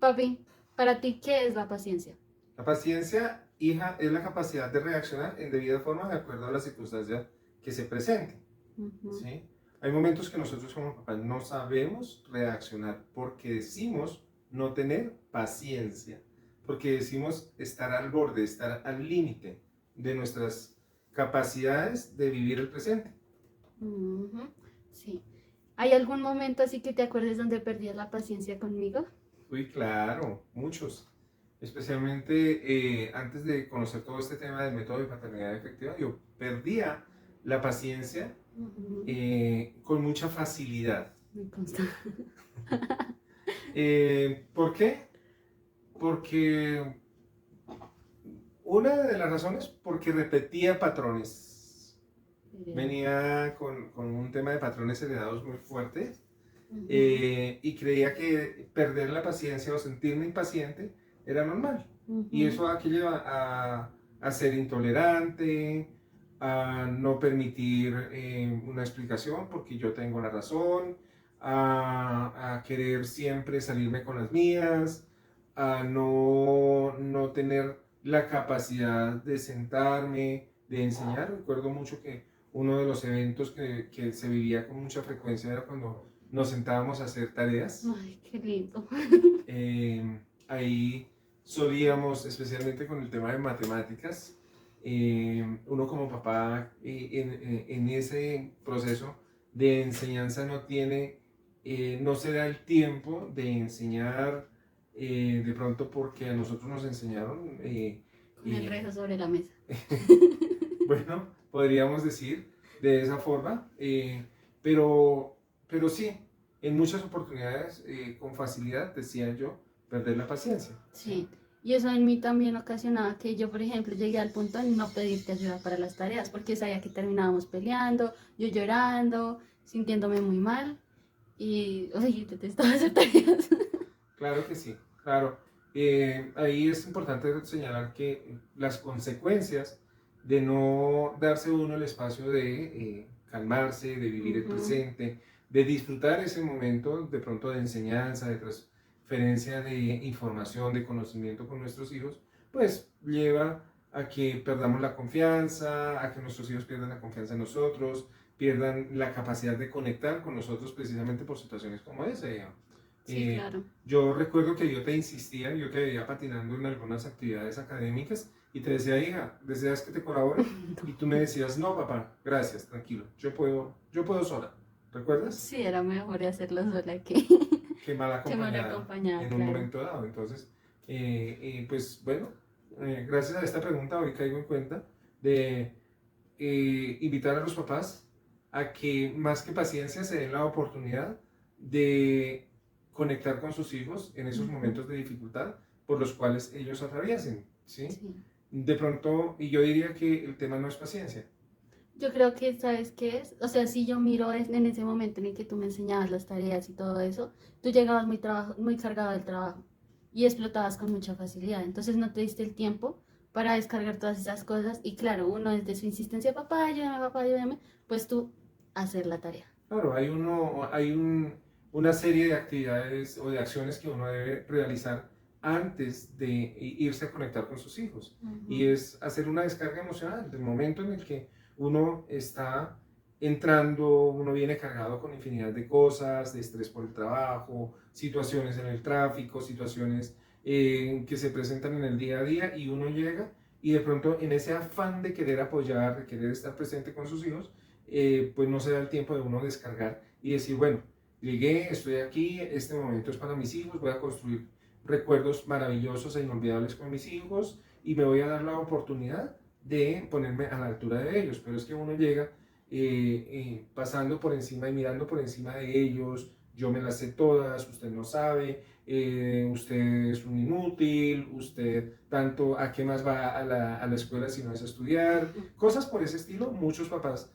Papi, para ti, ¿qué es la paciencia? La paciencia, hija, es la capacidad de reaccionar en debida forma de acuerdo a las circunstancias que se presenten, Ujú. ¿sí? Hay momentos que nosotros como papás no sabemos reaccionar porque decimos no tener paciencia, porque decimos estar al borde, estar al límite de nuestras capacidades de vivir el presente. Ujú. Sí. ¿Hay algún momento así que te acuerdes donde perdías la paciencia conmigo? Uy, claro, muchos. Especialmente antes de conocer todo este tema del método de paternidad efectiva, yo perdía la paciencia Ujú. con mucha facilidad. Me consta. ¿Por qué? Porque una de las razones, porque repetía patrones. Heredado. Venía con un tema de patrones heredados muy fuertes Ujú. y creía que perder la paciencia o sentirme impaciente era normal. Y Ujú. eso a qué lleva a ser intolerante, a no permitir una explicación porque yo tengo la razón, a querer siempre salirme con las mías, a no tener la capacidad de sentarme, de enseñar. Recuerdo mucho que uno de los eventos que se vivía con mucha frecuencia era cuando nos sentábamos a hacer tareas. Ay, qué lindo. Ahí solíamos, especialmente con el tema de matemáticas, uno como papá en ese proceso de enseñanza no tiene, no se da el tiempo de enseñar de pronto porque a nosotros nos enseñaron, Con el rezo sobre la mesa. bueno, podríamos decir de esa forma, pero, pero sí, en muchas oportunidades, con facilidad, decía yo, perder la paciencia, ¿sí? Sí. Y eso en mí también ocasionaba que yo, por ejemplo, llegué al punto de no pedirte ayuda para las tareas, porque sabía que terminábamos peleando, yo llorando, sintiéndome muy mal. Y, oye, detestaba hacer tareas. Claro que sí, claro. Ahí es importante señalar que las consecuencias de no darse uno el espacio de calmarse, de vivir el Ujú. presente, de disfrutar ese momento de pronto de enseñanza, de transferencia de información, de conocimiento con nuestros hijos, pues lleva a que perdamos la confianza, a que nuestros hijos pierdan la confianza en nosotros, pierdan la capacidad de conectar con nosotros precisamente por situaciones como esa. Sí, Eh, claro. yo recuerdo que yo te insistía, yo te veía patinando en algunas actividades académicas y te decía, hija, ¿deseas que te colabore? Y tú me decías, no, papá, gracias, tranquilo, yo puedo sola. ¿Recuerdas? Sí, era mejor hacerlo sola Qué mal que mal acompañada acompañada, en un claro. momento dado. Entonces, pues bueno, gracias a esta pregunta hoy caigo en cuenta de invitar a los papás a que más que paciencia se den la oportunidad de conectar con sus hijos en esos Ujú. momentos de dificultad por los cuales ellos atraviesen, ¿sí? Sí. De pronto, y yo diría que el tema no es paciencia. Yo creo que, ¿sabes qué es? O sea, si yo miro en ese momento en el que tú me enseñabas las tareas y todo eso, tú llegabas muy cargado del trabajo y explotabas con mucha facilidad. Entonces no te diste el tiempo para descargar todas esas cosas y claro, uno desde su insistencia, papá, ayúdame, pues tú hacer la tarea. Claro, una serie de actividades o de acciones que uno debe realizar antes de irse a conectar con sus hijos. Y Ujú. es hacer una descarga emocional del momento en el que uno está entrando, uno viene cargado con infinidad de cosas, de estrés por el trabajo, situaciones en el tráfico, situaciones que se presentan en el día a día y uno llega y de pronto en ese afán de querer apoyar, de querer estar presente con sus hijos, pues no se da el tiempo de uno descargar y decir, bueno, llegué, estoy aquí, este momento es para mis hijos, voy a construir recuerdos maravillosos e inolvidables con mis hijos y me voy a dar la oportunidad de ponerme a la altura de ellos. Pero es que uno llega pasando por encima y mirando por encima de ellos, yo me las sé todas, usted no sabe, usted es un inútil, usted tanto a qué más va a la escuela si no es a estudiar, cosas por ese estilo. Muchos papás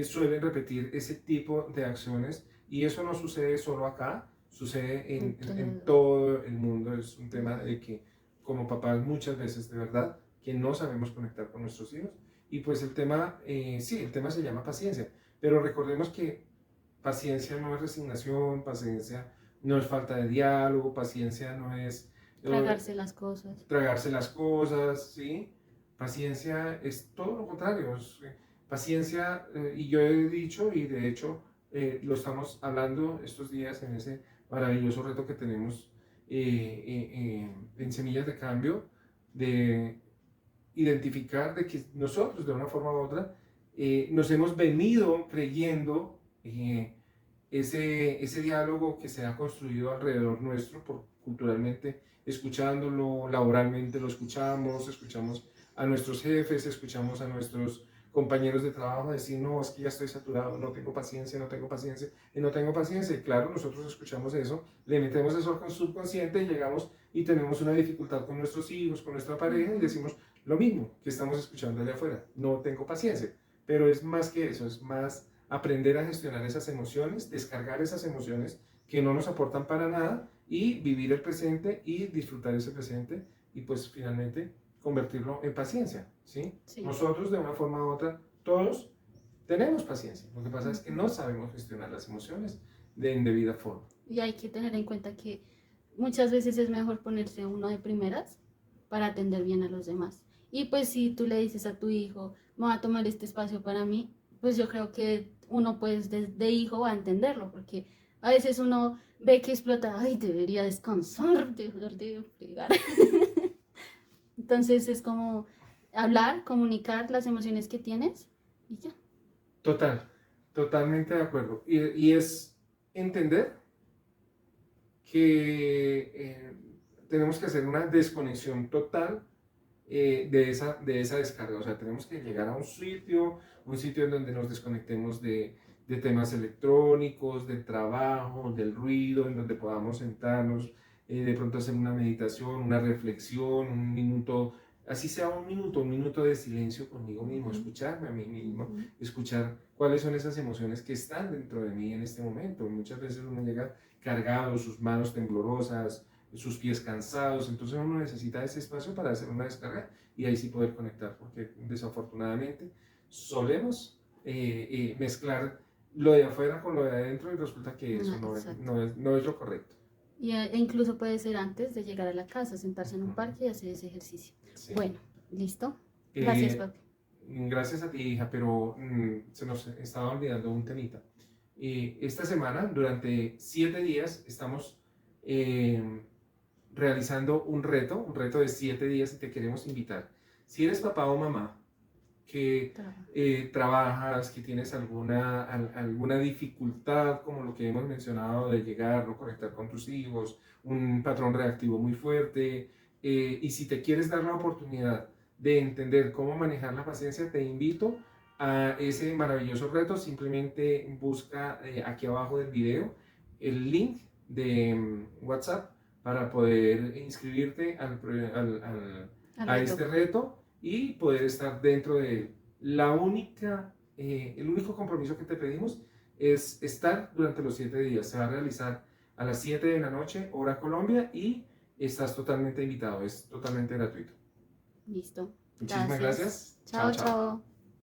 suelen repetir ese tipo de acciones y eso no sucede solo acá, sucede en Entonces, todo el mundo. Es un tema de que como papás muchas veces de verdad que no sabemos conectar con nuestros hijos y pues el tema, sí, el tema se llama paciencia, pero recordemos que paciencia no es resignación, paciencia no es falta de diálogo, paciencia no es Tragarse las cosas. tragarse las cosas, ¿sí? Paciencia es todo lo contrario. Paciencia, y yo he dicho, y de hecho lo estamos hablando estos días en ese maravilloso reto que tenemos en Semillas de Cambio, de identificar de que nosotros de una forma u otra nos hemos venido creyendo ese diálogo que se ha construido alrededor nuestro, culturalmente escuchándolo, laboralmente lo escuchamos, escuchamos a nuestros jefes, escuchamos a nuestros compañeros de trabajo decir, no, es que ya estoy saturado, no tengo paciencia, no tengo paciencia, y no tengo paciencia. Y claro, nosotros escuchamos eso, le metemos eso al subconsciente y llegamos y tenemos una dificultad con nuestros hijos, con nuestra pareja, y decimos lo mismo que estamos escuchando allá afuera, no tengo paciencia. Pero es más que eso, es más aprender a gestionar esas emociones, descargar esas emociones que no nos aportan para nada y vivir el presente y disfrutar ese presente y pues finalmente convertirlo en paciencia, ¿sí? Sí. Nosotros de una forma u otra, todos tenemos paciencia, lo que pasa es que no sabemos gestionar las emociones de indebida forma. Y hay que tener en cuenta que muchas veces es mejor ponerse uno de primeras para atender bien a los demás. Y pues si tú le dices a tu hijo, me voy a tomar este espacio para mí, pues yo creo que uno pues de hijo va a entenderlo, porque a veces uno ve que explota, ay, debería descansar, dejar de fregar. Entonces es como hablar, comunicar las emociones que tienes y ya. Totalmente de acuerdo. Y es entender que tenemos que hacer una desconexión total de esa descarga. O sea, tenemos que llegar a un sitio en donde nos desconectemos de temas electrónicos, del trabajo, del ruido, en donde podamos sentarnos, de pronto hacer una meditación, una reflexión, un minuto, así sea un minuto de silencio conmigo mismo, escucharme a mí mismo, escuchar cuáles son esas emociones que están dentro de mí en este momento. Muchas veces uno llega cargado, sus manos temblorosas, sus pies cansados, entonces uno necesita ese espacio para hacer una descarga y ahí sí poder conectar, porque desafortunadamente solemos mezclar lo de afuera con lo de adentro y resulta que eso no es lo correcto. E incluso puede ser antes de llegar a la casa, sentarse en un parque y hacer ese ejercicio. Sí. Bueno, ¿listo? Gracias, papi. Gracias a ti, hija, pero se nos estaba olvidando un temita. Esta semana, durante 7 días, estamos realizando un reto de 7 días y te queremos invitar. Si eres papá o mamá que trabajas, que tienes alguna dificultad, como lo que hemos mencionado de llegar, no conectar con tus hijos, un patrón reactivo muy fuerte, y si te quieres dar la oportunidad de entender cómo manejar la paciencia, te invito a ese maravilloso reto. Simplemente busca aquí abajo del video el link de WhatsApp para poder inscribirte a este reto y poder estar dentro de él. El único compromiso que te pedimos es estar durante los 7 días. Se va a realizar a las 7 de la noche, hora Colombia, y estás totalmente invitado, es totalmente gratuito. Listo. Muchísimas gracias. Chao, chao.